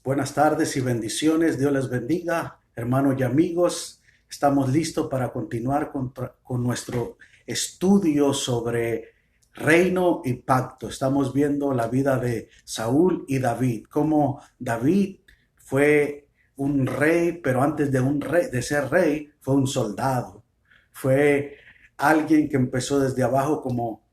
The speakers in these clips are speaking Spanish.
Buenas tardes y bendiciones. Dios les bendiga, hermanos y amigos. Estamos listos para continuar con nuestro estudio sobre reino y pacto. Estamos viendo la vida de Saúl y David, cómo David fue un rey, pero antes de ser rey, fue un soldado. Fue alguien que empezó desde abajo como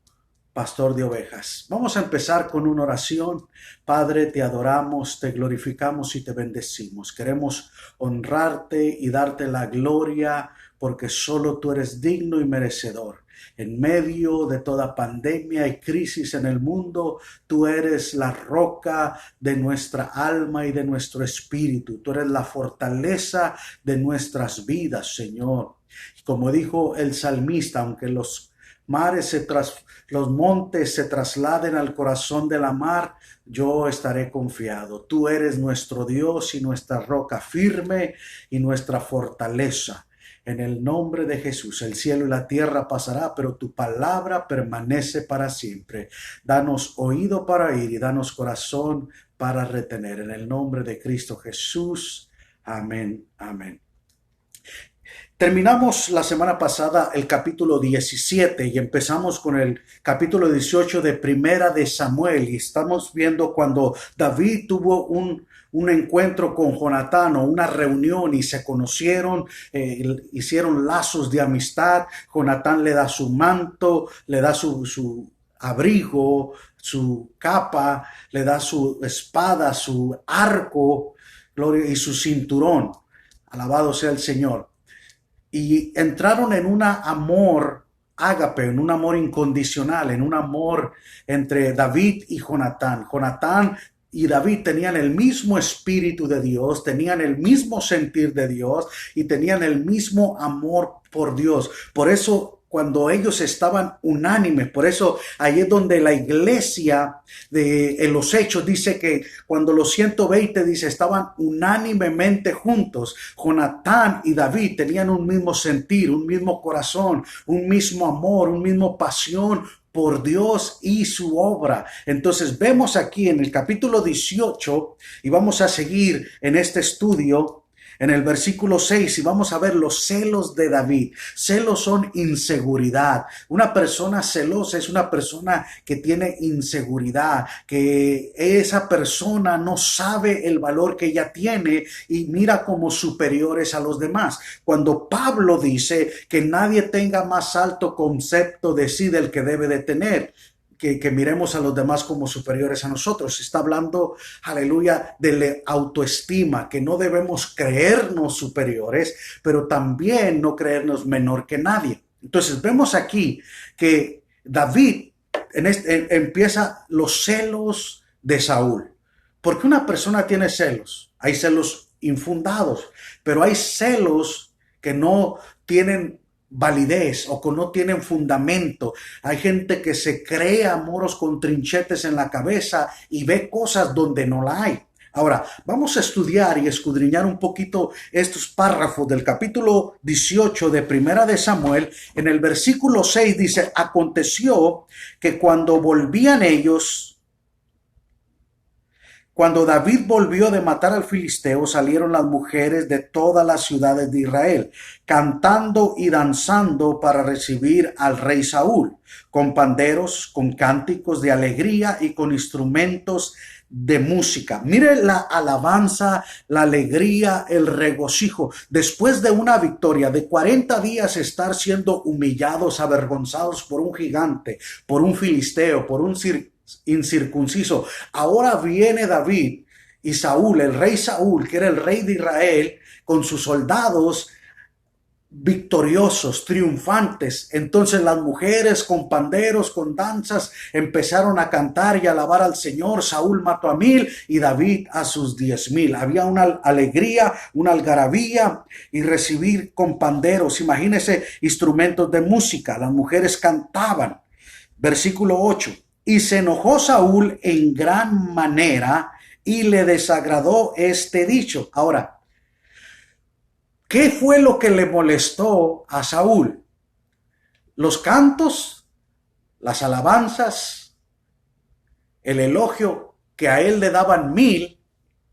pastor de ovejas. Vamos a empezar con una oración. Padre, te adoramos, te glorificamos y te bendecimos. Queremos honrarte y darte la gloria porque solo tú eres digno y merecedor. En medio de toda pandemia y crisis en el mundo, tú eres la roca de nuestra alma y de nuestro espíritu. Tú eres la fortaleza de nuestras vidas, Señor. Como dijo el salmista, aunque los montes se trasladen al corazón de la mar, yo estaré confiado. Tú eres nuestro Dios y nuestra roca firme y nuestra fortaleza. En el nombre de Jesús, el cielo y la tierra pasará, pero tu palabra permanece para siempre. Danos oído para oír y danos corazón para retener. En el nombre de Cristo Jesús. Amén. Amén. Terminamos la semana pasada el capítulo 17 y empezamos con el capítulo 18 de Primera de Samuel y estamos viendo cuando David tuvo un encuentro con Jonatán o una reunión y se conocieron, hicieron lazos de amistad. Jonatán le da su manto, le da su abrigo, su capa, le da su espada, su arco, gloria, y su cinturón. Alabado sea el Señor. Y entraron en un amor ágape, en un amor incondicional, en un amor entre David y Jonatán. Jonatán y David tenían el mismo espíritu de Dios, tenían el mismo sentir de Dios y tenían el mismo amor por Dios. Por eso cuando ellos estaban unánimes, por eso ahí es donde la iglesia en los Hechos dice que cuando los 120 dice estaban unánimemente juntos. Jonatán y David tenían un mismo sentir, un mismo corazón, un mismo amor, un mismo pasión por Dios y su obra. Entonces vemos aquí en el capítulo 18 y vamos a seguir en este estudio en el versículo 6 y vamos a ver los celos de David. Celos son inseguridad. Una persona celosa es una persona que tiene inseguridad, que esa persona no sabe el valor que ella tiene y mira como superiores a los demás. Cuando Pablo dice que nadie tenga más alto concepto de sí del que debe de tener, que miremos a los demás como superiores a nosotros. Está hablando, aleluya, de la autoestima, que no debemos creernos superiores, pero también no creernos menor que nadie. Entonces vemos aquí que David empieza los celos de Saúl. ¿Por qué una persona tiene celos? Hay celos infundados, pero hay celos que no tienen validez o que no tienen fundamento. Hay gente que se crea moros con trinchetes en la cabeza y ve cosas donde no la hay. Ahora, vamos a estudiar y escudriñar un poquito estos párrafos del capítulo 18 de Primera de Samuel. En el versículo 6 dice, aconteció que cuando David volvió de matar al filisteo, salieron las mujeres de todas las ciudades de Israel, cantando y danzando para recibir al rey Saúl, con panderos, con cánticos de alegría y con instrumentos de música. Mire la alabanza, la alegría, el regocijo. Después de una victoria de 40 días estar siendo humillados, avergonzados por un gigante, por un filisteo, por un incircunciso. Ahora viene David y Saúl, el rey Saúl, que era el rey de Israel, con sus soldados victoriosos, triunfantes. Entonces las mujeres con panderos, con danzas, empezaron a cantar y a alabar al Señor. Saúl mató a 1000 y David a sus 10,000. Había una alegría, una algarabía y recibir con panderos. Imagínense instrumentos de música. Las mujeres cantaban. Versículo 8. Y se enojó Saúl en gran manera y le desagradó este dicho. Ahora, ¿qué fue lo que le molestó a Saúl? Los cantos, las alabanzas, el elogio que a él le daban 1000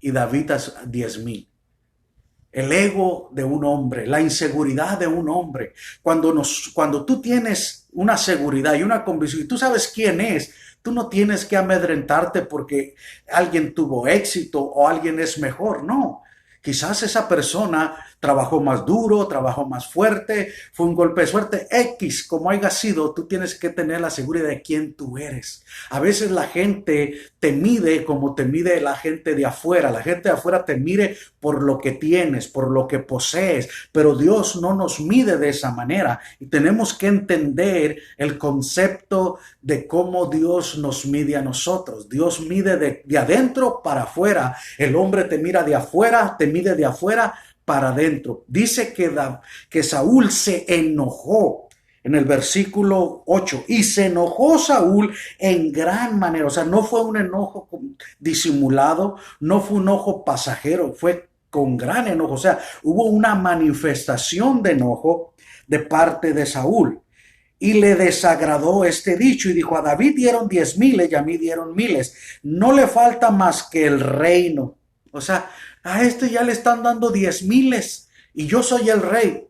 y David a 10,000. El ego de un hombre, la inseguridad de un hombre. Cuando tú tienes una seguridad y una convicción, y tú sabes quién es, tú no tienes que amedrentarte porque alguien tuvo éxito o alguien es mejor, no. Quizás esa persona trabajó más duro, trabajó más fuerte, fue un golpe de suerte. X, como haya sido, tú tienes que tener la seguridad de quién tú eres. A veces la gente te mide como te mide la gente de afuera. La gente de afuera te mide por lo que tienes, por lo que posees, pero Dios no nos mide de esa manera. Y tenemos que entender el concepto de cómo Dios nos mide a nosotros. Dios mide de adentro para afuera. El hombre te mira de afuera, te mide de afuera para adentro. Dice que Saúl se enojó en el versículo 8, y se enojó Saúl en gran manera. O sea, no fue un enojo disimulado, no fue un enojo pasajero, fue con gran enojo. O sea, hubo una manifestación de enojo de parte de Saúl. Y le desagradó este dicho y dijo: a David dieron 10,000 y a mí dieron 1,000. No le falta más que el reino. O sea, a este ya le están dando 10,000 y yo soy el rey.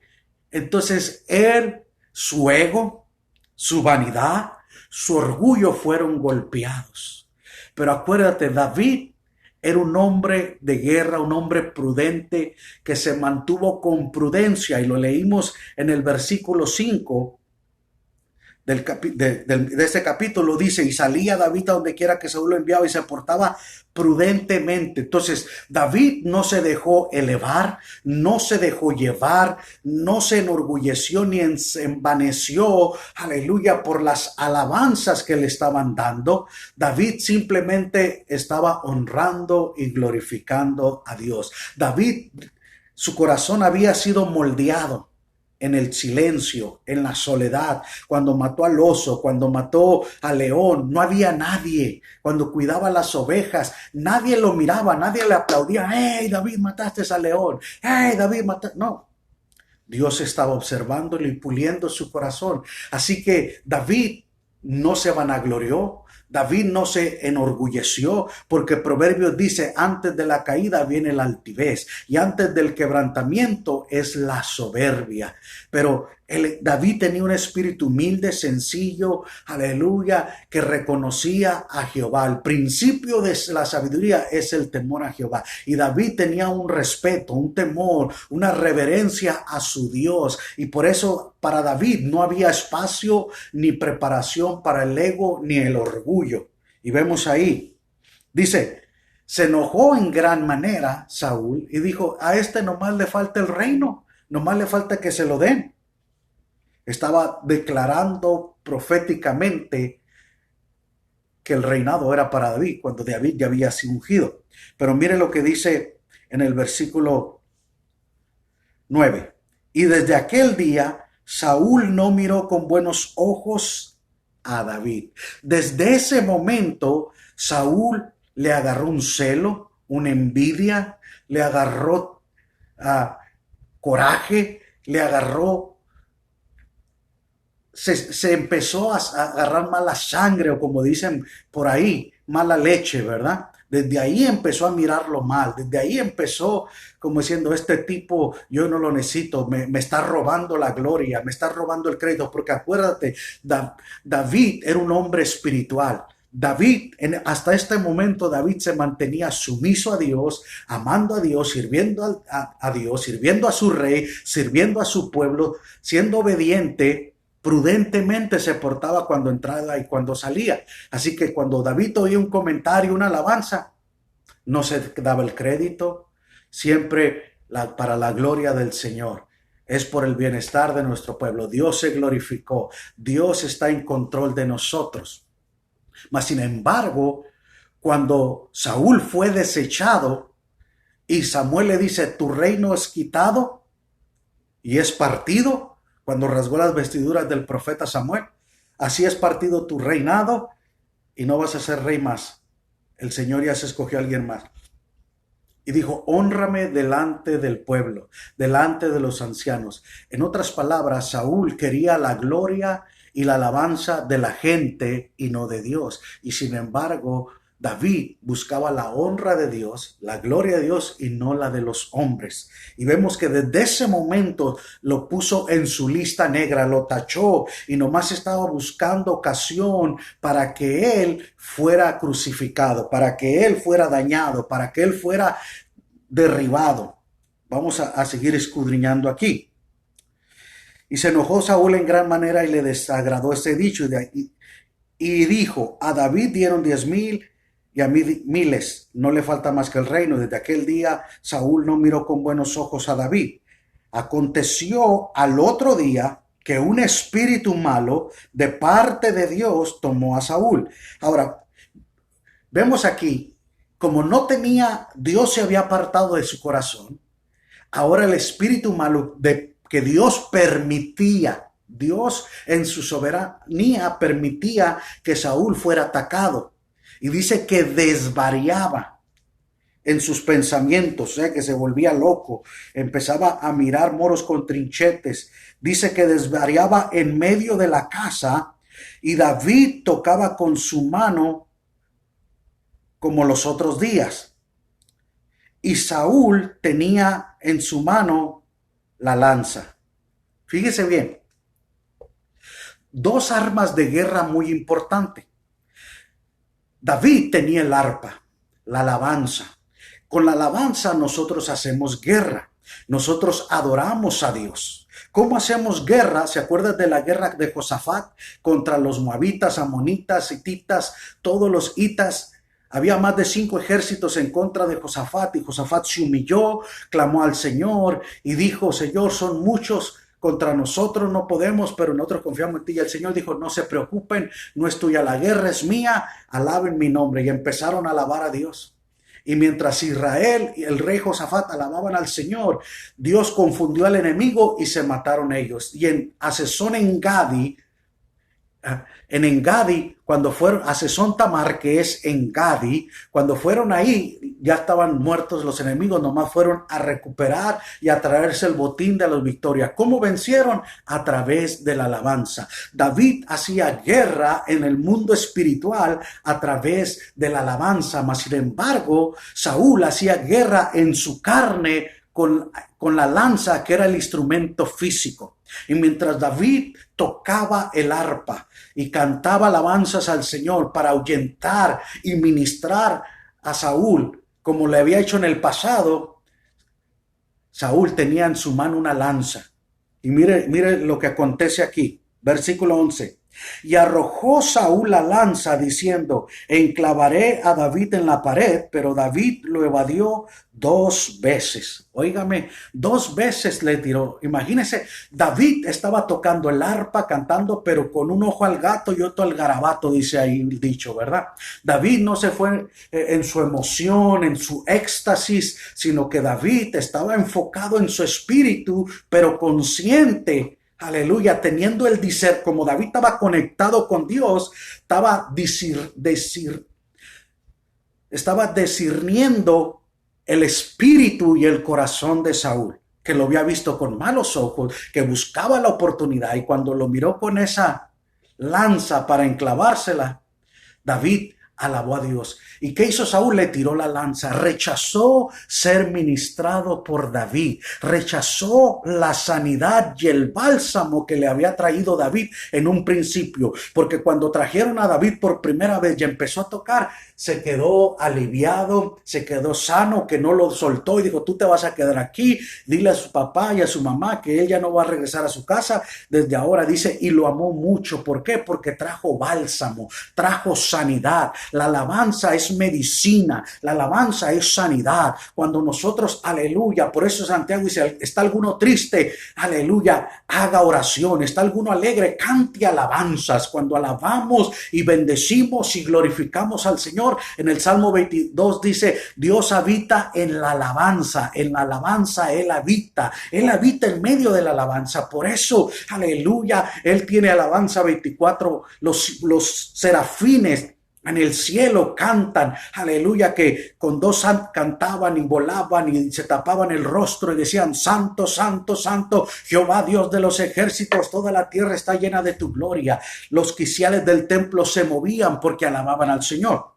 Entonces él, su ego, su vanidad, su orgullo fueron golpeados. Pero acuérdate, David era un hombre de guerra, un hombre prudente que se mantuvo con prudencia, y lo leímos en el versículo 5 de este capítulo. Dice: y salía David a donde quiera que Saúl lo enviaba y se portaba prudentemente. Entonces David no se dejó elevar, no se dejó llevar, no se enorgulleció ni se envaneció, aleluya, por las alabanzas que le estaban dando. David simplemente estaba honrando y glorificando a Dios. David, su corazón había sido moldeado en el silencio, en la soledad. Cuando mató al oso, cuando mató al león, no había nadie. Cuando cuidaba las ovejas, nadie lo miraba, nadie le aplaudía: ¡hey, David, mataste al león! ¡Hey, David, mataste! No, Dios estaba observándolo y puliendo su corazón. Así que David no se vanaglorió, David no se enorgulleció, porque Proverbios dice: antes de la caída viene la altivez y antes del quebrantamiento es la soberbia. Pero David tenía un espíritu humilde, sencillo, aleluya, que reconocía a Jehová. El principio de la sabiduría es el temor a Jehová. Y David tenía un respeto, un temor, una reverencia a su Dios. Y por eso para David no había espacio ni preparación para el ego ni el orgullo. Y vemos ahí, dice: se enojó en gran manera Saúl y dijo: a este nomás le falta el reino, nomás le falta que se lo den. Estaba declarando proféticamente que el reinado era para David, cuando David ya había sido ungido. Pero mire lo que dice en el versículo 9. Y desde aquel día Saúl no miró con buenos ojos a David. Desde ese momento Saúl le agarró un celo, una envidia, le agarró coraje, le agarró, se empezó a agarrar mala sangre, o como dicen por ahí, mala leche, ¿verdad? Desde ahí empezó a mirarlo mal, desde ahí empezó como diciendo: este tipo yo no lo necesito, me está robando la gloria, me está robando el crédito. Porque acuérdate, David era un hombre espiritual. David, hasta este momento, David se mantenía sumiso a Dios, amando a Dios, sirviendo a Dios, sirviendo a su rey, sirviendo a su pueblo, siendo obediente. Prudentemente se portaba cuando entraba y cuando salía. Así que cuando David oía un comentario, una alabanza, no se daba el crédito. Siempre para la gloria del Señor. Es por el bienestar de nuestro pueblo. Dios se glorificó. Dios está en control de nosotros. Mas sin embargo, cuando Saúl fue desechado y Samuel le dice: tu reino es quitado y es partido, cuando rasgó las vestiduras del profeta Samuel: así es partido tu reinado y no vas a ser rey más. El Señor ya se escogió a alguien más. Y dijo: hónrame delante del pueblo, delante de los ancianos. En otras palabras, Saúl quería la gloria y la alabanza de la gente y no de Dios. Y sin embargo, David buscaba la honra de Dios, la gloria de Dios y no la de los hombres. Y vemos que desde ese momento lo puso en su lista negra, lo tachó y nomás estaba buscando ocasión para que él fuera crucificado, para que él fuera dañado, para que él fuera derribado. Vamos a seguir escudriñando aquí. Y se enojó Saúl en gran manera y le desagradó ese dicho y dijo, a David dieron 10,000 y a mí miles, no le falta más que el reino. Desde aquel día Saúl no miró con buenos ojos a David. Aconteció al otro día que un espíritu malo de parte de Dios tomó a Saúl. Ahora, vemos aquí, como no tenía, Dios se había apartado de su corazón, ahora el espíritu malo que Dios permitía, Dios en su soberanía permitía que Saúl fuera atacado. Y dice que desvariaba en sus pensamientos, que se volvía loco, empezaba a mirar moros con trinchetes. Dice que desvariaba en medio de la casa y David tocaba con su mano como los otros días. Y Saúl tenía en su mano la lanza. Fíjese bien, dos armas de guerra muy importantes. David tenía el arpa, la alabanza. Con la alabanza nosotros hacemos guerra. Nosotros adoramos a Dios. ¿Cómo hacemos guerra? ¿Se acuerdan de la guerra de Josafat contra los moabitas, amonitas, hititas, todos los hitas? Había más de 5 ejércitos en contra de Josafat y Josafat se humilló, clamó al Señor y dijo, Señor, son muchos contra nosotros, no podemos, pero nosotros confiamos en ti. Y el Señor dijo, no se preocupen, no es tuya la guerra, es mía, alaben mi nombre. Y empezaron a alabar a Dios. Y mientras Israel y el rey Josafat alababan al Señor, Dios confundió al enemigo y se mataron ellos. Y en Hasezón en Engadi, cuando fueron a Hasezón Tamar, que es Engadi, cuando fueron ahí, ya estaban muertos los enemigos, nomás fueron a recuperar y a traerse el botín de las victorias. ¿Cómo vencieron? A través de la alabanza. David hacía guerra en el mundo espiritual a través de la alabanza, mas sin embargo, Saúl hacía guerra en su carne con la lanza, que era el instrumento físico. Y mientras David tocaba el arpa y cantaba alabanzas al Señor para ahuyentar y ministrar a Saúl, como le había hecho en el pasado, Saúl tenía en su mano una lanza. Y mire lo que acontece aquí, versículo 11. Y arrojó Saúl la lanza diciendo, enclavaré a David en la pared, pero David lo evadió 2 veces. Óigame, 2 veces le tiró. Imagínese, David estaba tocando el arpa, cantando, pero con un ojo al gato y otro al garabato, dice ahí el dicho, ¿verdad? David no se fue en su emoción, en su éxtasis, sino que David estaba enfocado en su espíritu, pero consciente. Aleluya, teniendo el discernimiento, como David estaba conectado con Dios, estaba discerniendo el espíritu y el corazón de Saúl, que lo había visto con malos ojos, que buscaba la oportunidad, y cuando lo miró con esa lanza para enclavársela, David alabó a Dios. ¿Y qué hizo Saúl? Le tiró la lanza. Rechazó ser ministrado por David. Rechazó la sanidad y el bálsamo que le había traído David en un principio. Porque cuando trajeron a David por primera vez y empezó a tocar, se quedó aliviado, se quedó sano, que no lo soltó y dijo, tú te vas a quedar aquí. Dile a su papá y a su mamá que él ya no va a regresar a su casa desde ahora. Dice, y lo amó mucho. ¿Por qué? Porque trajo bálsamo, trajo sanidad. La alabanza es medicina, la alabanza es sanidad. Cuando nosotros, aleluya, por eso Santiago dice, ¿está alguno triste? Aleluya, haga oración. ¿Está alguno alegre? Cante alabanzas. Cuando alabamos y bendecimos y glorificamos al Señor, en el Salmo 22 dice, Dios habita en la alabanza Él habita en medio de la alabanza. Por eso, aleluya, Él tiene alabanza 24, los serafines en el cielo cantan, aleluya, que con 2 cantaban y volaban y se tapaban el rostro y decían, santo, santo, santo, Jehová Dios de los ejércitos, toda la tierra está llena de tu gloria. Los quiciales del templo se movían porque alababan al Señor.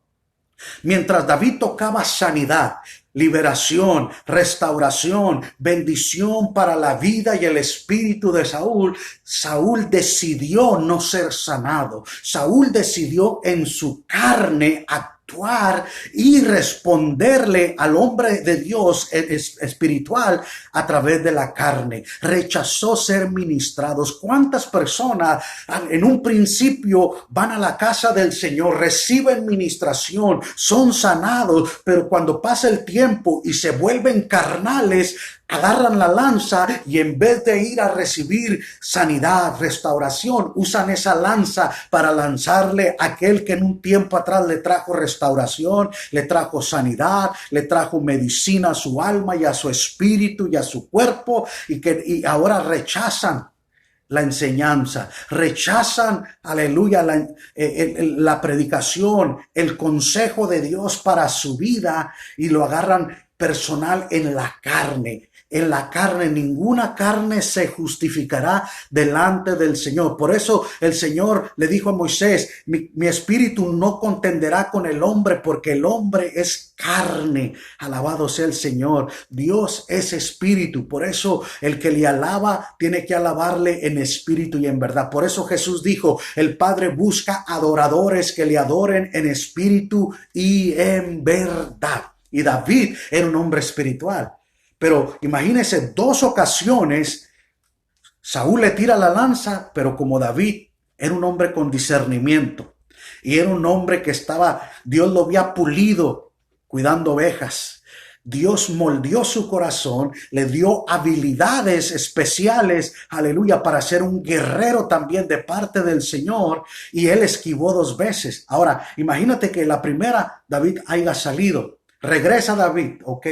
Mientras David tocaba sanidad, liberación, restauración, bendición para la vida y el espíritu de Saúl, Saúl decidió no ser sanado. Saúl decidió en su carne actuar y responderle al hombre de Dios espiritual a través de la carne. Rechazó ser ministrados. ¿Cuántas personas en un principio van a la casa del Señor, reciben ministración, son sanados, pero cuando pasa el tiempo y se vuelven carnales, agarran la lanza y en vez de ir a recibir sanidad, restauración, usan esa lanza para lanzarle a aquel que en un tiempo atrás le trajo restauración, le trajo sanidad, le trajo medicina a su alma y a su espíritu y a su cuerpo, y ahora rechazan la enseñanza, rechazan, aleluya, la predicación, el consejo de Dios para su vida, y lo agarran personal en la carne. En la carne, ninguna carne se justificará delante del Señor. Por eso el Señor le dijo a Moisés, mi espíritu no contenderá con el hombre, porque el hombre es carne. Alabado sea el Señor. Dios es espíritu. Por eso el que le alaba tiene que alabarle en espíritu y en verdad. Por eso Jesús dijo, el Padre busca adoradores que le adoren en espíritu y en verdad. Y David era un hombre espiritual. Pero imagínense, 2 ocasiones Saúl le tira la lanza, pero como David era un hombre con discernimiento y era un hombre que Dios lo había pulido cuidando ovejas. Dios moldeó su corazón, le dio habilidades especiales, aleluya, para ser un guerrero también de parte del Señor, y él esquivó 2 veces. Ahora, imagínate que la primera David haya salido, regresa David, ok.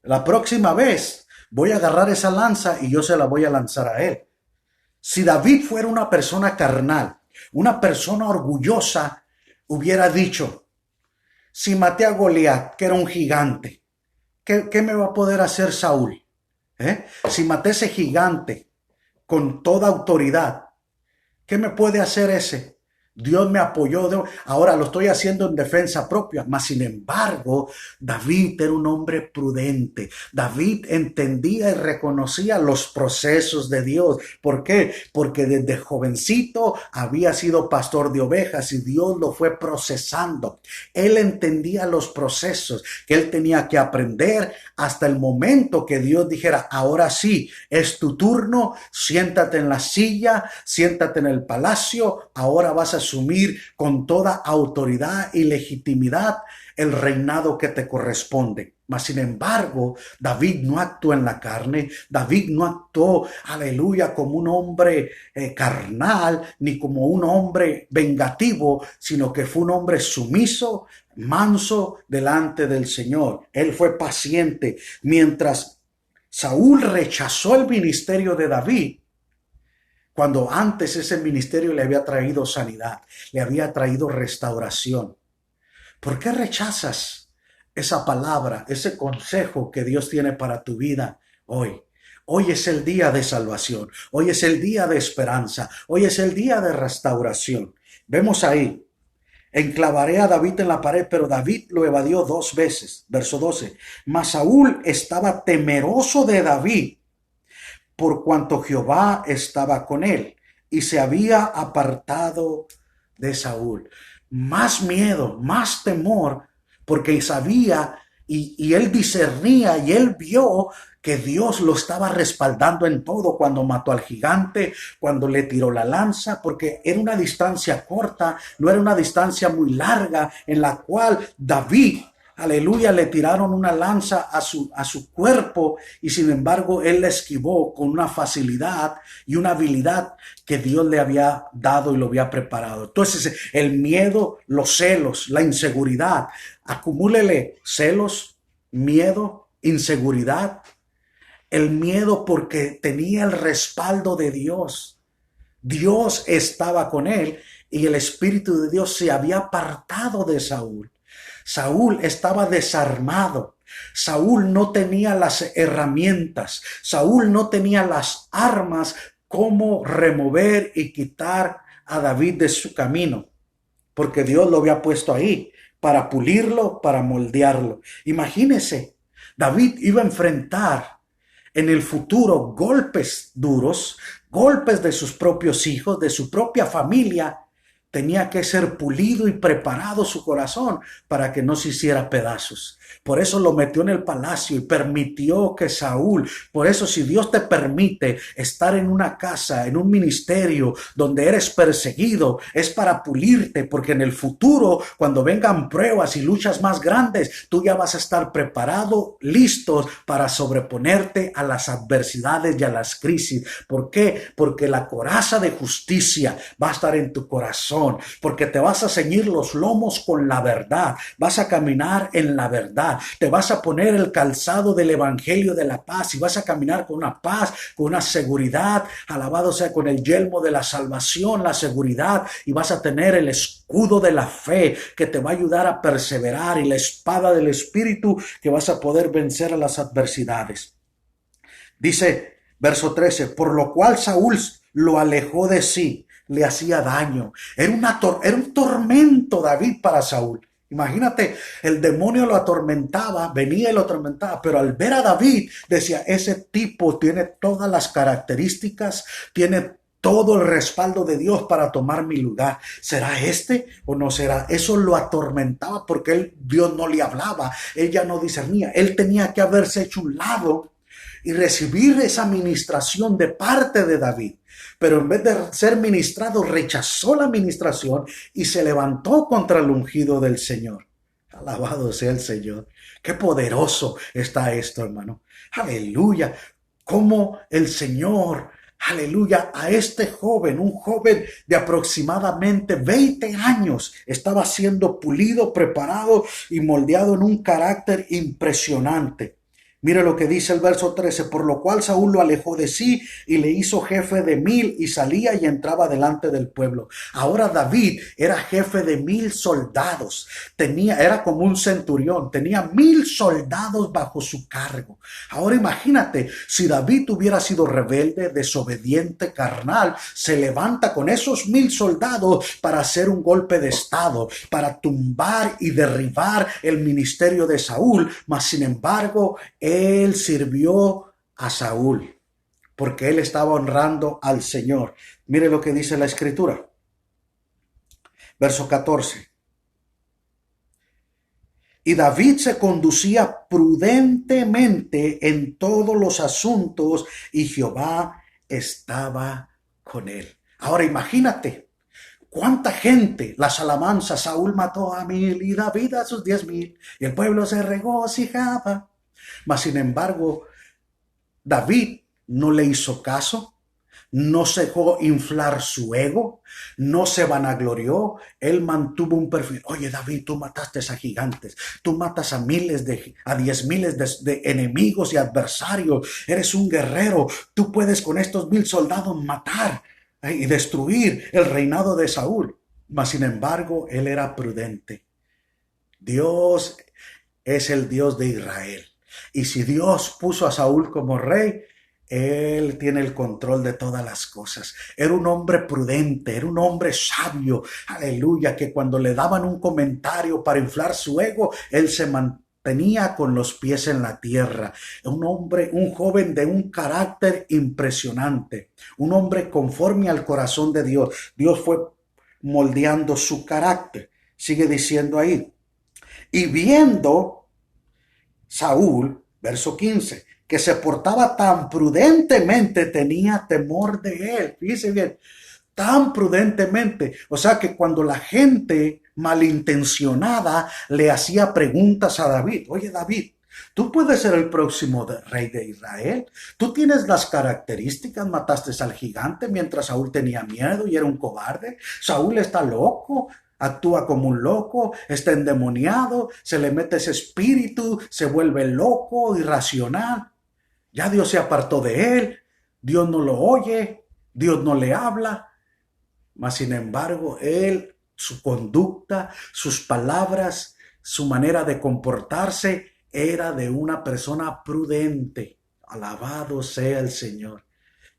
La próxima vez voy a agarrar esa lanza y yo se la voy a lanzar a él. Si David fuera una persona carnal, una persona orgullosa, hubiera dicho, si maté a Goliat, que era un gigante, ¿qué me va a poder hacer Saúl? Si maté a ese gigante con toda autoridad, ¿qué me puede hacer ese? Dios me apoyó, ahora lo estoy haciendo en defensa propia. Mas sin embargo, David era un hombre prudente. David entendía y reconocía los procesos de Dios. ¿Por qué? Porque desde jovencito había sido pastor de ovejas y Dios lo fue procesando. Él entendía los procesos que él tenía que aprender hasta el momento que Dios dijera, ahora sí, es tu turno, siéntate en la silla, siéntate en el palacio, ahora vas a asumir con toda autoridad y legitimidad el reinado que te corresponde. Mas sin embargo, David no actuó en la carne, David no actuó, aleluya, como un hombre carnal, ni como un hombre vengativo, sino que fue un hombre sumiso, manso delante del Señor. Él fue paciente. Mientras Saúl rechazó el ministerio de David, cuando antes ese ministerio le había traído sanidad, le había traído restauración. ¿Por qué rechazas esa palabra, ese consejo que Dios tiene para tu vida hoy? Hoy es el día de salvación, hoy es el día de esperanza, hoy es el día de restauración. Vemos ahí, enclavaré a David en la pared, pero David lo evadió 2 veces. Verso 12, mas Saúl estaba temeroso de David, por cuanto Jehová estaba con él, y se había apartado de Saúl. Más miedo, más temor, porque sabía y él discernía y él vio que Dios lo estaba respaldando en todo, cuando mató al gigante, cuando le tiró la lanza, porque era una distancia corta, no era una distancia muy larga en la cual David, aleluya, le tiraron una lanza a su cuerpo, y sin embargo él la esquivó con una facilidad y una habilidad que Dios le había dado y lo había preparado. Entonces el miedo, los celos, la inseguridad, acumúlele celos, miedo, inseguridad. El miedo porque tenía el respaldo de Dios. Dios estaba con él y el Espíritu de Dios se había apartado de Saúl. Saúl estaba desarmado. Saúl no tenía las herramientas. Saúl no tenía las armas como remover y quitar a David de su camino, porque Dios lo había puesto ahí. para pulirlo, para moldearlo. Imagínese, David iba a enfrentar en el futuro golpes duros, golpes de sus propios hijos, de su propia familia. Tenía que ser pulido y preparado su corazón para que no se hiciera pedazos. Por eso lo metió en el palacio y permitió que Saúl, por eso si Dios te permite estar en una casa, en un ministerio donde eres perseguido, es para pulirte, porque en el futuro, cuando vengan pruebas y luchas más grandes, tú ya vas a estar preparado, listos para sobreponerte a las adversidades y a las crisis. ¿Por qué? Porque la coraza de justicia va a estar en tu corazón, porque te vas a ceñir los lomos con la verdad, vas a caminar en la verdad, te vas a poner el calzado del evangelio de la paz y vas a caminar con una paz, con una seguridad, alabado sea, con el yelmo de la salvación, la seguridad, y vas a tener el escudo de la fe que te va a ayudar a perseverar, y la espada del espíritu que vas a poder vencer a las adversidades. Dice verso 13, por lo cual Saúl lo alejó de sí, le hacía daño. Era un tormento David para Saúl. Imagínate, el demonio lo atormentaba, venía y lo atormentaba, pero al ver a David decía, ese tipo tiene todas las características, tiene todo el respaldo de Dios para tomar mi lugar. ¿Será este o no será? Eso lo atormentaba porque Dios no le hablaba, él ya no discernía, él tenía que haberse hecho un lado y recibir esa ministración de parte de David. Pero en vez de ser ministrado, rechazó la ministración y se levantó contra el ungido del Señor. Alabado sea el Señor. Qué poderoso está esto, hermano. Aleluya. Cómo el Señor, aleluya, a este joven, un joven de aproximadamente 20 años, estaba siendo pulido, preparado y moldeado en un carácter impresionante. Mire lo que dice el verso 13, por lo cual Saúl lo alejó de sí y le hizo jefe de 1000 y salía y entraba delante del pueblo. Ahora David era jefe de 1000 soldados, era como un centurión, tenía 1000 soldados bajo su cargo. Ahora imagínate, si David hubiera sido rebelde, desobediente, carnal, se levanta con esos 1000 soldados para hacer un golpe de estado, para tumbar y derribar el ministerio de Saúl, mas sin embargo, él sirvió a Saúl porque él estaba honrando al Señor. Mire lo que dice la Escritura. Verso 14. Y David se conducía prudentemente en todos los asuntos y Jehová estaba con él. Ahora imagínate. ¿Cuánta gente? Las alabanzas, Saúl mató a 1000 y David a sus 10,000 y el pueblo se regocijaba. Mas sin embargo, David no le hizo caso, no se dejó inflar su ego, no se vanaglorió, él mantuvo un perfil. Oye David, tú mataste a gigantes, tú matas a 10,000 de enemigos y adversarios, eres un guerrero, tú puedes con estos 1000 soldados matar y destruir el reinado de Saúl. Mas sin embargo, él era prudente. Dios es el Dios de Israel. Y si Dios puso a Saúl como rey, él tiene el control de todas las cosas. Era un hombre prudente, era un hombre sabio, aleluya, que cuando le daban un comentario para inflar su ego, él se mantenía con los pies en la tierra. Un joven de un carácter impresionante, un hombre conforme al corazón de Dios. Dios fue moldeando su carácter. Sigue diciendo ahí. Y viendo Saúl, verso 15, que se portaba tan prudentemente, tenía temor de él. Fíjese bien, tan prudentemente. O sea que cuando la gente malintencionada le hacía preguntas a David, oye David, tú puedes ser el próximo rey de Israel. Tú tienes las características, mataste al gigante mientras Saúl tenía miedo y era un cobarde. Saúl está loco. Actúa como un loco, está endemoniado, se le mete ese espíritu, se vuelve loco, irracional. Ya Dios se apartó de él, Dios no lo oye, Dios no le habla. Mas sin embargo, él, su conducta, sus palabras, su manera de comportarse era de una persona prudente. Alabado sea el Señor.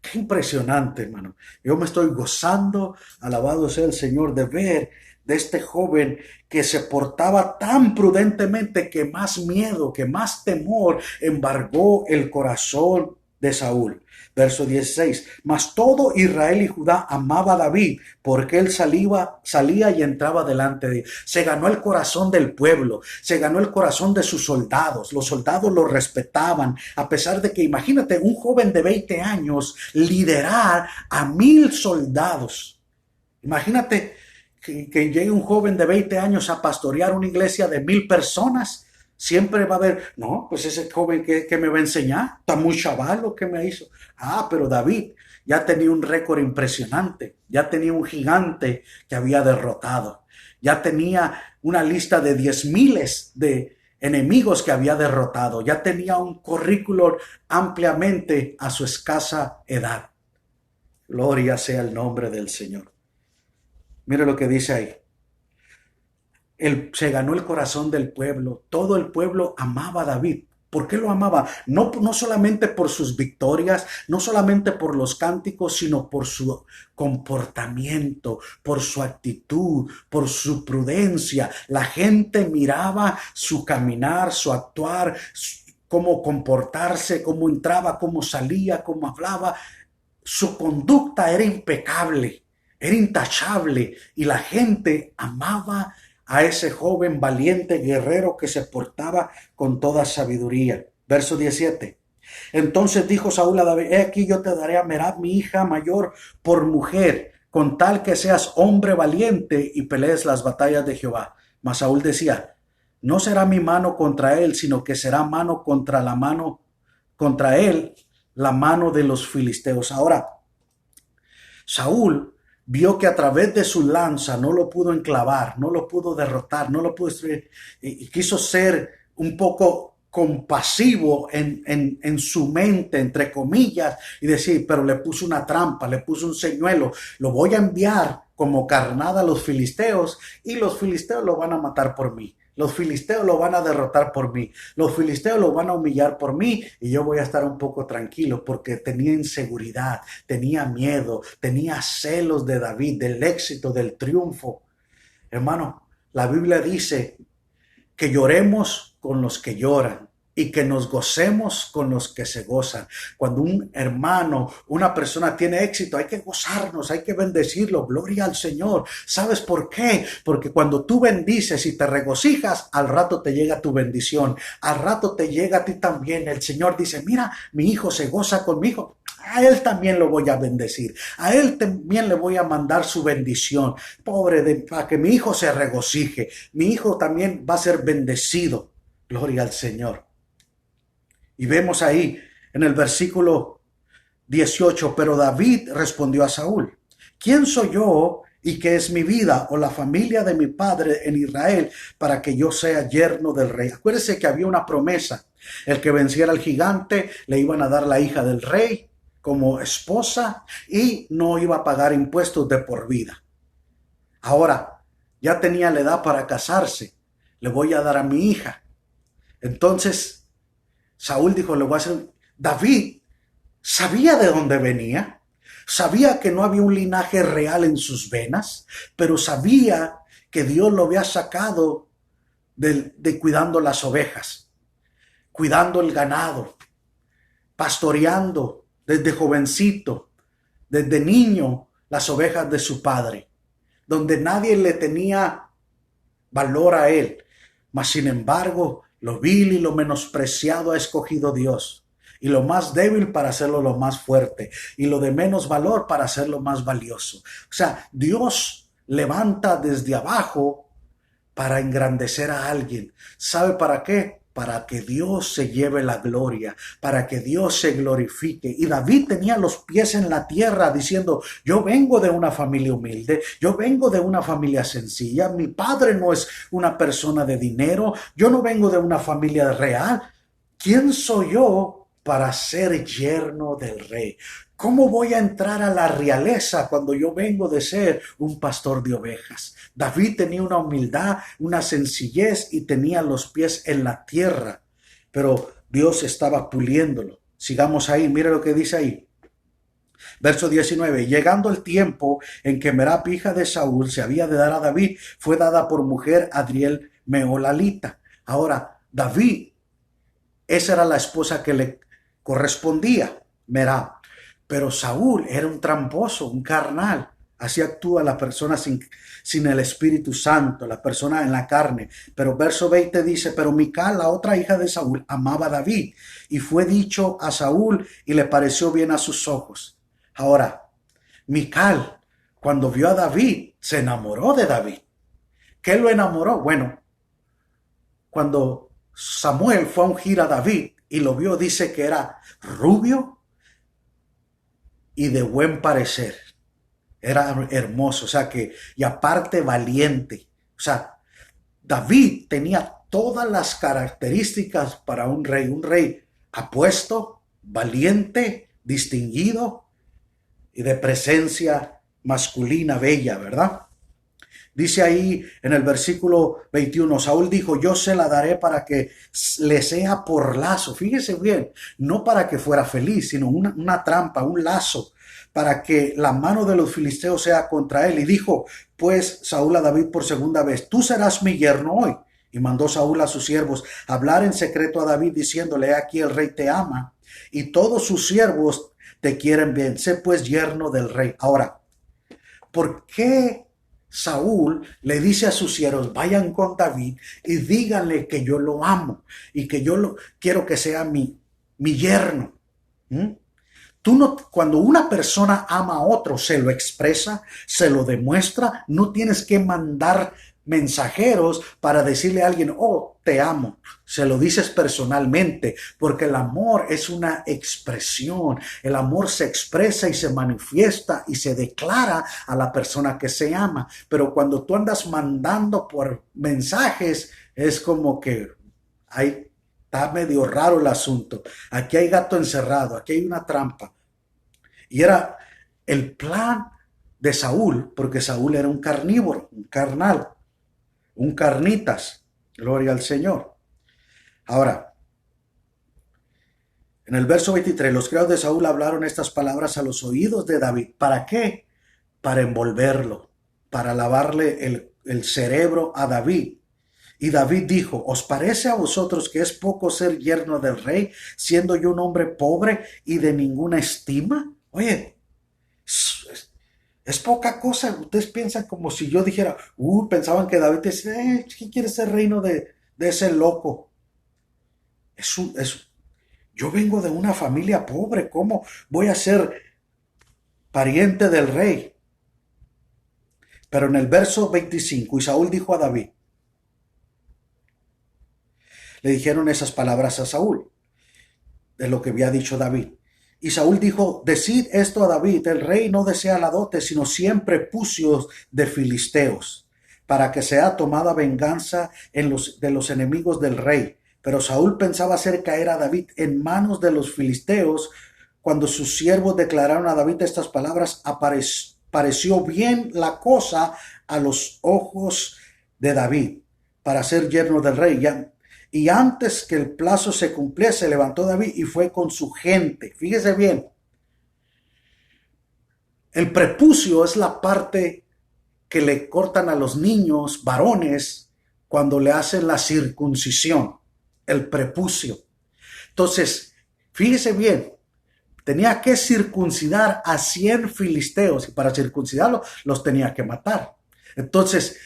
Qué impresionante, hermano. Yo me estoy gozando, alabado sea el Señor, de ver de este joven que se portaba tan prudentemente que más miedo, que más temor embargó el corazón de Saúl. Verso 16. Mas todo Israel y Judá amaba a David porque él salía y entraba delante de él. Se ganó el corazón del pueblo, se ganó el corazón de sus soldados. Los soldados lo respetaban, a pesar de que, imagínate, un joven de 20 años liderar a 1000 soldados. Imagínate que llegue un joven de 20 años a pastorear una iglesia de 1000 personas. Siempre va a haber, no, pues ese joven que me va a enseñar, está muy chaval lo que me hizo. Pero David ya tenía un récord impresionante, ya tenía un gigante que había derrotado, ya tenía una lista de 10,000 de enemigos que había derrotado, ya tenía un currículum ampliamente a su escasa edad. Gloria sea el nombre del Señor. Mire lo que dice ahí. Se ganó el corazón del pueblo. Todo el pueblo amaba a David. ¿Por qué lo amaba? No solamente por sus victorias, no solamente por los cánticos, sino por su comportamiento, por su actitud, por su prudencia. La gente miraba su caminar, su actuar, cómo comportarse, cómo entraba, cómo salía, cómo hablaba. Su conducta era impecable, era intachable, y la gente amaba a ese joven valiente guerrero que se portaba con toda sabiduría. Verso 17. Entonces dijo Saúl a David: he aquí yo te daré a Merab, mi hija mayor, por mujer, con tal que seas hombre valiente y pelees las batallas de Jehová. Mas Saúl decía: no será mi mano contra él, sino que será mano contra él, la mano de los filisteos. Ahora, Saúl vio que a través de su lanza no lo pudo enclavar, no lo pudo derrotar, no lo pudo destruir, y quiso ser un poco compasivo en su mente, entre comillas, y decir, pero le puso una trampa, le puso un señuelo, lo voy a enviar como carnada a los filisteos, y los filisteos lo van a matar por mí. Los filisteos lo van a derrotar por mí. Los filisteos lo van a humillar por mí, y yo voy a estar un poco tranquilo porque tenía inseguridad, tenía miedo, tenía celos de David, del éxito, del triunfo. Hermano, la Biblia dice que lloremos con los que lloran y que nos gocemos con los que se gozan. Cuando un hermano, una persona tiene éxito, hay que gozarnos, hay que bendecirlo. Gloria al Señor. ¿Sabes por qué? Porque cuando tú bendices y te regocijas, al rato te llega tu bendición. Al rato te llega a ti también. El Señor dice: mira, mi hijo se goza conmigo. A él también lo voy a bendecir. A él también le voy a mandar su bendición. Para que mi hijo se regocije. Mi hijo también va a ser bendecido. Gloria al Señor. Y vemos ahí en el versículo 18, pero David respondió a Saúl: ¿quién soy yo y qué es mi vida o la familia de mi padre en Israel para que yo sea yerno del rey? Acuérdense que había una promesa: el que venciera al gigante le iban a dar la hija del rey como esposa y no iba a pagar impuestos de por vida. Ahora ya tenía la edad para casarse, le voy a dar a mi hija. Entonces Saúl dijo: le voy a hacer. David sabía de dónde venía, sabía que no había un linaje real en sus venas, pero sabía que Dios lo había sacado de cuidando las ovejas, cuidando el ganado, pastoreando desde jovencito, desde niño, las ovejas de su padre, donde nadie le tenía valor a él. Mas sin embargo, lo vil y lo menospreciado ha escogido Dios, y lo más débil para hacerlo lo más fuerte, y lo de menos valor para hacerlo más valioso. O sea, Dios levanta desde abajo para engrandecer a alguien. ¿Sabe para qué? Para que Dios se lleve la gloria, para que Dios se glorifique. Y David tenía los pies en la tierra diciendo: yo vengo de una familia humilde, yo vengo de una familia sencilla, mi padre no es una persona de dinero, yo no vengo de una familia real. ¿Quién soy yo para ser yerno del rey? ¿Cómo voy a entrar a la realeza cuando yo vengo de ser un pastor de ovejas? David tenía una humildad, una sencillez y tenía los pies en la tierra, pero Dios estaba puliéndolo. Sigamos ahí, mire lo que dice ahí. Verso 19, llegando el tiempo en que Merab, hija de Saúl, se había de dar a David, fue dada por mujer a Adriel Meholalita. Ahora, David, esa era la esposa que le correspondía, Merab. Pero Saúl era un tramposo, un carnal. Así actúa la persona sin el Espíritu Santo, la persona en la carne. Pero verso 20 dice, pero Mical, la otra hija de Saúl, amaba a David, y fue dicho a Saúl y le pareció bien a sus ojos. Ahora, Mical, cuando vio a David, se enamoró de David. ¿Qué lo enamoró? Bueno, cuando Samuel fue a ungir a David y lo vio, dice que era rubio y de buen parecer. Era hermoso, o sea que, y aparte valiente. O sea, David tenía todas las características para un rey apuesto, valiente, distinguido y de presencia masculina bella, ¿verdad? Dice ahí en el versículo 21, Saúl dijo, yo se la daré para que le sea por lazo. Fíjese bien, no para que fuera feliz, sino una trampa, un lazo, para que la mano de los filisteos sea contra él. Y dijo pues Saúl a David por segunda vez, tú serás mi yerno hoy. Y mandó Saúl a sus siervos hablar en secreto a David, diciéndole, aquí el rey te ama, y todos sus siervos te quieren bien. Sé pues yerno del rey. Ahora, ¿por qué Saúl le dice a sus siervos, vayan con David y díganle que yo lo amo y que yo quiero que sea mi yerno? Tú no, cuando una persona ama a otro, se lo expresa, se lo demuestra, no tienes que mandar mensajeros para decirle a alguien, oh, te amo. Se lo dices personalmente, porque el amor es una expresión. El amor se expresa y se manifiesta y se declara a la persona que se ama. Pero cuando tú andas mandando por mensajes, es como que está medio raro el asunto. Aquí hay gato encerrado, aquí hay una trampa. Y era el plan de Saúl, porque Saúl era un carnívoro, un carnal, un carnitas. Gloria al Señor. Ahora, en el verso 23, los criados de Saúl hablaron estas palabras a los oídos de David. ¿Para qué? Para envolverlo, para lavarle el cerebro a David. Y David dijo, ¿os parece a vosotros que es poco ser yerno del rey, siendo yo un hombre pobre y de ninguna estima? Oye, es poca cosa. Ustedes piensan como si yo dijera, pensaban que David decía, ¿qué quiere ser reino de ese loco? Yo vengo de una familia pobre, ¿cómo voy a ser pariente del rey? Pero en el verso 25, y Saúl dijo a David, le dijeron esas palabras a Saúl, de lo que había dicho David. Y Saúl dijo, decid esto a David, el rey no desea la dote, sino siempre prepucios de filisteos, para que sea tomada venganza de los enemigos del rey. Pero Saúl pensaba hacer caer a David en manos de los filisteos. Cuando sus siervos declararon a David estas palabras, pareció bien la cosa a los ojos de David para ser yerno del rey. Y antes que el plazo se cumpliese, se levantó David y fue con su gente. Fíjese bien. El prepucio es la parte que le cortan a los niños varones cuando le hacen la circuncisión. El prepucio. Entonces, fíjese bien. Tenía que circuncidar a 100 filisteos y para circuncidarlos los tenía que matar. Entonces,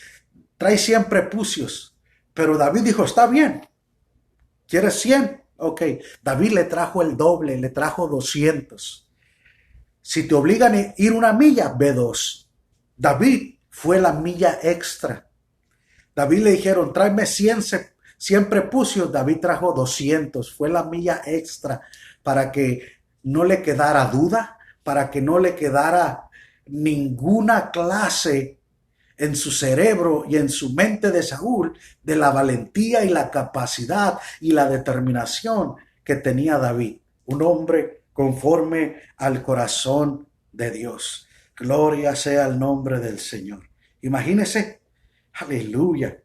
trae 100 prepucios. Pero David dijo, está bien. ¿Quieres 100? Ok. David le trajo el doble, le trajo 200. Si te obligan a ir una milla, ve 2. David fue la milla extra. David le dijeron, tráeme 100 prepucios. David trajo 200. Fue la milla extra para que no le quedara duda, para que no le quedara ninguna clase en su cerebro y en su mente de Saúl de la valentía y la capacidad y la determinación que tenía David, un hombre conforme al corazón de Dios. Gloria sea el nombre del Señor. Imagínese, aleluya.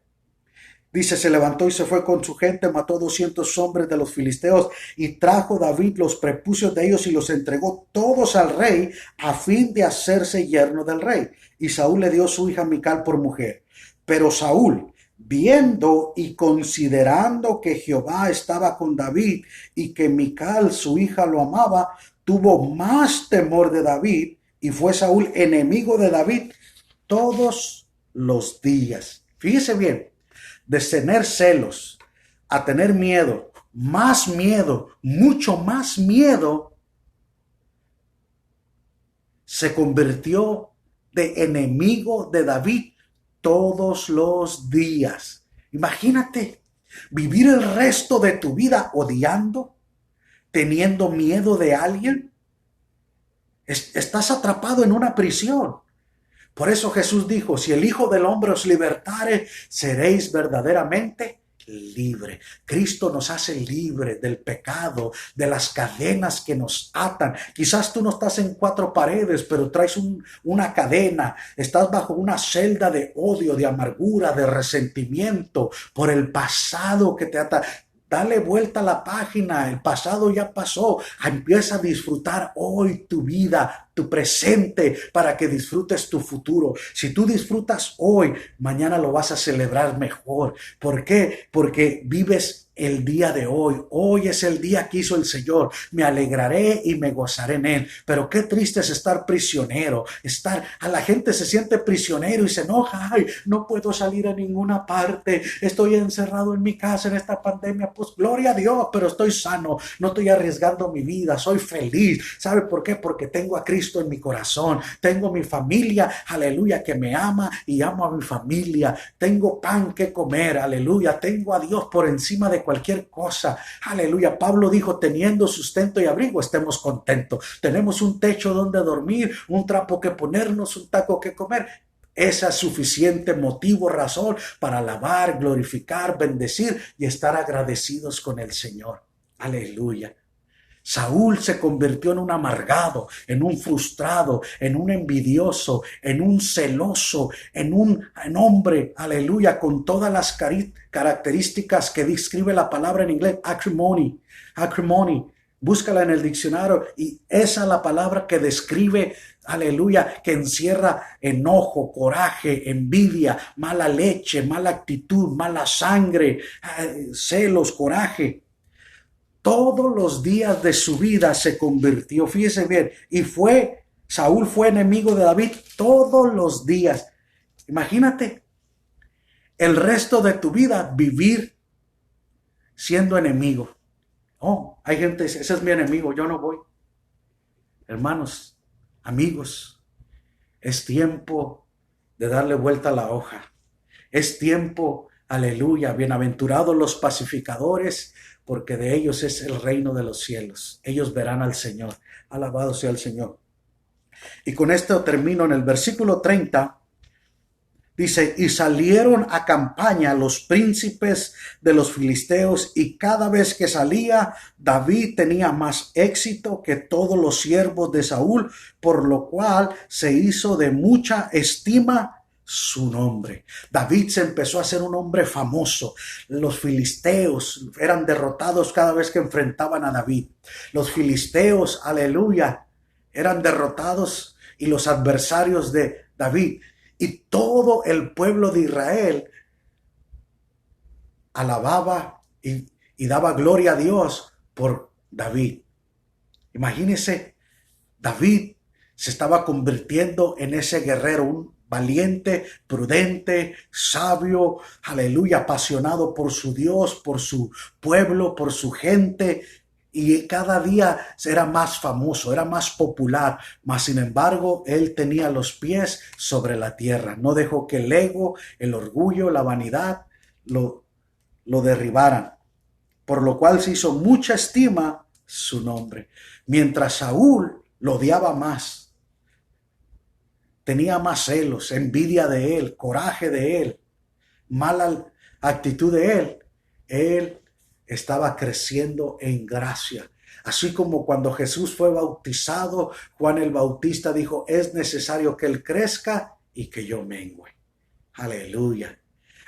Dice, se levantó y se fue con su gente, mató 200 hombres de los filisteos y trajo David los prepucios de ellos y los entregó todos al rey a fin de hacerse yerno del rey. Y Saúl le dio su hija Mical por mujer. Pero Saúl, viendo y considerando que Jehová estaba con David y que Mical, su hija, lo amaba, tuvo más temor de David y fue Saúl enemigo de David todos los días. Fíjese bien, de tener celos a tener miedo, mucho más miedo, se convirtió de enemigo de David todos los días. Imagínate vivir el resto de tu vida odiando, teniendo miedo de alguien. Estás atrapado en una prisión. Por eso Jesús dijo, si el Hijo del Hombre os libertare, seréis verdaderamente libre. Cristo nos hace libre del pecado, de las cadenas que nos atan. Quizás tú no estás en cuatro paredes, pero traes una cadena. Estás bajo una celda de odio, de amargura, de resentimiento por el pasado que te ata. Dale vuelta a la página, el pasado ya pasó. Empieza a disfrutar hoy tu vida, tu presente, para que disfrutes tu futuro. Si tú disfrutas hoy, mañana lo vas a celebrar mejor. ¿Por qué? Porque vives el día de hoy. Hoy es el día que hizo el Señor. Me alegraré y me gozaré en él. Pero qué triste es estar prisionero. A la gente se siente prisionero y se enoja. Ay, no puedo salir a ninguna parte. Estoy encerrado en mi casa en esta pandemia. Pues gloria a Dios, pero estoy sano. No estoy arriesgando mi vida. Soy feliz. ¿Sabe por qué? Porque tengo a Cristo en mi corazón. Tengo mi familia, aleluya, que me ama y amo a mi familia. Tengo pan que comer, aleluya. Tengo a Dios por encima de cualquier cosa, aleluya. Pablo dijo, teniendo sustento y abrigo, estemos contentos. Tenemos un techo donde dormir, un trapo que ponernos, un taco que comer. Ese es suficiente motivo, razón para alabar, glorificar, bendecir y estar agradecidos con el Señor. Aleluya. Saúl se convirtió en un amargado, en un frustrado, en un envidioso, en un celoso, en un hombre, aleluya, con todas las características que describe la palabra en inglés, acrimony. Búscala en el diccionario y esa es la palabra que describe, aleluya, que encierra enojo, coraje, envidia, mala leche, mala actitud, mala sangre, celos, coraje. Todos los días de su vida se convirtió, fíjese bien, Saúl fue enemigo de David todos los días. Imagínate el resto de tu vida vivir siendo enemigo. Oh, hay gente que dice, ese es mi enemigo, yo no voy. Hermanos, amigos, es tiempo de darle vuelta a la hoja. Es tiempo, aleluya, bienaventurados los pacificadores, porque de ellos es el reino de los cielos. Ellos verán al Señor. Alabado sea el Señor. Y con esto termino en el versículo 30. Dice, y salieron a campaña los príncipes de los filisteos, y cada vez que salía, David tenía más éxito que todos los siervos de Saúl, por lo cual se hizo de mucha estima su nombre. David se empezó a ser un hombre famoso. Los filisteos eran derrotados cada vez que enfrentaban a David. Los filisteos, aleluya, eran derrotados y los adversarios de David. Y todo el pueblo de Israel alababa y daba gloria a Dios por David. Imagínense, David se estaba convirtiendo en ese guerrero, un valiente, prudente, sabio, aleluya, apasionado por su Dios, por su pueblo, por su gente, y cada día era más famoso, era más popular, mas sin embargo él tenía los pies sobre la tierra, no dejó que el ego, el orgullo, la vanidad lo derribaran, por lo cual se hizo mucha estima su nombre, mientras Saúl lo odiaba más. Tenía más celos, envidia de él, coraje de él, mala actitud de él. Él estaba creciendo en gracia. Así como cuando Jesús fue bautizado, Juan el Bautista dijo, es necesario que él crezca y que yo mengüe. Aleluya.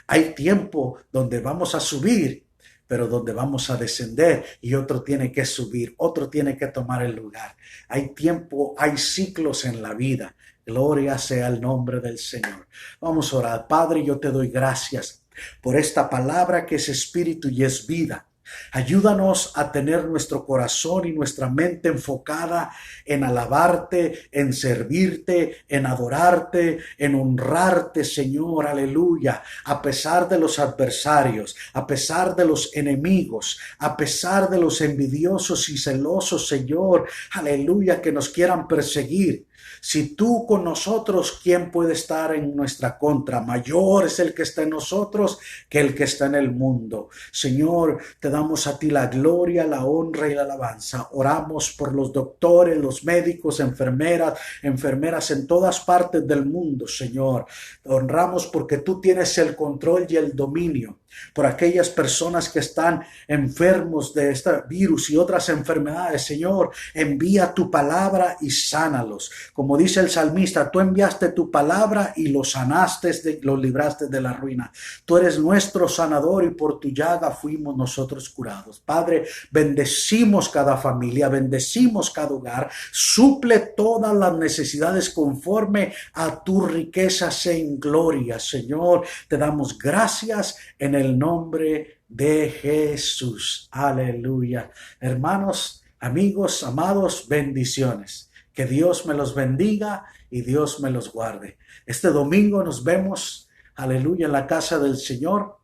Hay tiempo donde vamos a subir, pero donde vamos a descender y otro tiene que subir, otro tiene que tomar el lugar. Hay tiempo, hay ciclos en la vida. Gloria sea el nombre del Señor. Vamos a orar. Padre, yo te doy gracias por esta palabra que es espíritu y es vida. Ayúdanos a tener nuestro corazón y nuestra mente enfocada en alabarte, en servirte, en adorarte, en honrarte, Señor, aleluya, a pesar de los adversarios, a pesar de los enemigos, a pesar de los envidiosos y celosos, Señor, aleluya, que nos quieran perseguir. Si tú con nosotros, ¿quién puede estar en nuestra contra? Mayor es el que está en nosotros que el que está en el mundo. Señor, te damos a ti la gloria, la honra y la alabanza. Oramos por los doctores, los médicos, enfermeras en todas partes del mundo, Señor. Te honramos porque tú tienes el control y el dominio. Por aquellas personas que están enfermos de este virus y otras enfermedades, Señor, envía tu palabra y sánalos. Como dice el salmista, tú enviaste tu palabra y los sanaste, los libraste de la ruina. Tú eres nuestro sanador y por tu llaga fuimos nosotros curados. Padre, bendecimos cada familia, bendecimos cada hogar, suple todas las necesidades conforme a tu riquezas en gloria. Señor, te damos gracias en el nombre de Jesús. Aleluya. Hermanos, amigos, amados, bendiciones. Que Dios me los bendiga y Dios me los guarde. Este domingo nos vemos, aleluya, en la casa del Señor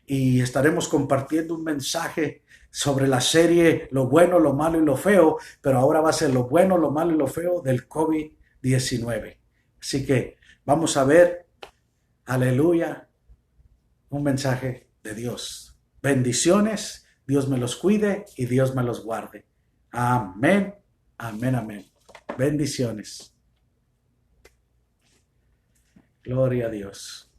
y estaremos compartiendo un mensaje sobre la serie Lo bueno, lo malo y lo feo, pero ahora va a ser lo bueno, lo malo y lo feo del COVID-19. Así que vamos a ver, aleluya, un mensaje de Dios. Bendiciones, Dios me los cuide y Dios me los guarde. Amén, amén, amén. Bendiciones. Gloria a Dios.